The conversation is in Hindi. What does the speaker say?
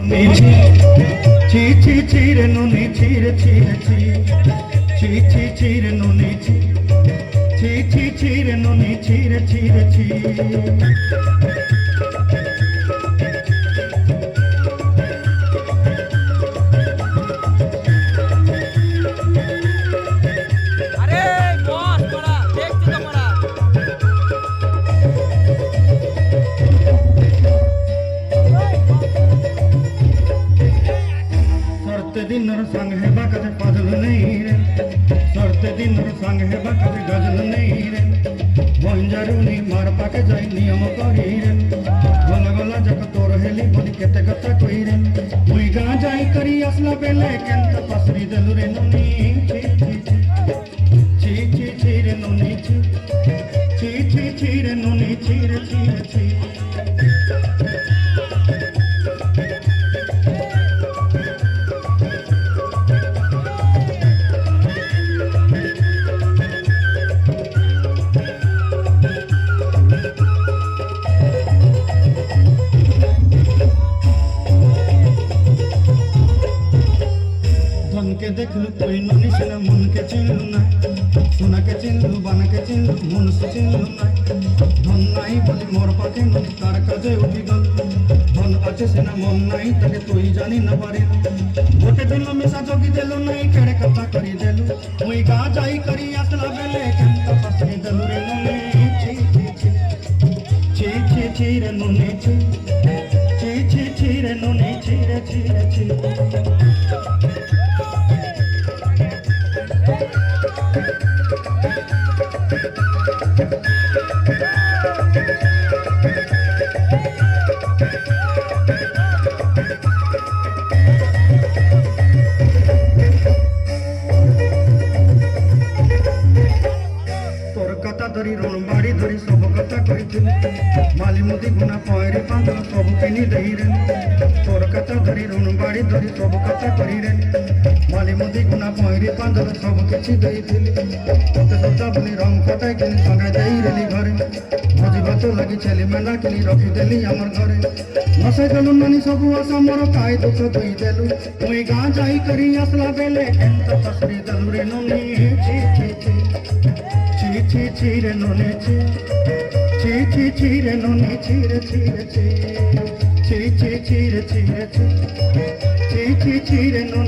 ছি ছি ছি রে নুনি ছি রে ছি রে ছি ছি ছি ছি রে নুনি ছি ছি ছি ছি রে নুনি ছি রে ছি রে ছি दिनर संग है कदे पजल नहीं रे सरते दिनर संग है कदे गजल नहीं रे बंजारुनी मार पाके जाई नियम करी रे गला गला जक तोर हेली बनी केते कथा कई रे मुई गा जाई करी असला बेले केंत पसरी देलु रे नुनी ची ची ची रे नुनी ची ची ची ची रे नुनी ची रे ची रे ची के देखलू कोई नुनी से मन के चिन्हलू ना सोना के चिन्हलू बन के चिन्हलू मन से चिन्हलू ना धन नहीं बोली मोर पाखे नुनी तार काजे उठी गल धन अच्छे से ना मन नहीं तके तोई जानी न पारे गोटे दिल मिसा जोगी देलू नहीं केड़े कथा करी देलू मुई गा जाई करी असला बेले केंत फसरी देलू रे नुनी ची ची ची ची ची ची रे नुनी ची ची ची ची रे नुनी ची रे ची रे ची धरी रण बाड़ी धरी सब कथा कही माली मुदी गुना पहरी पांदल सब किनी दही रे तोर कथा धरी रण बाड़ी धरी सब कथा करी रे माली मुदी गुना पहरी पांदल सब किछि दही थिली तते सदा बनी रंग कथा किनी संगे दही रेली घरे भोजी भात लगी छेली मेंढा किनी रखी देली हमर घरे नसे देलु नानी सब आशा मोर काय दुख दई देलु मुई गा जाई करी असला बेले केंत फसरी देलु रे नुनी ची ची ची ची ची रे नुनी ची ची ची रे नुनी ची रे ची रे ची ची ची ची रे ची रे ची ची ची रे नुनी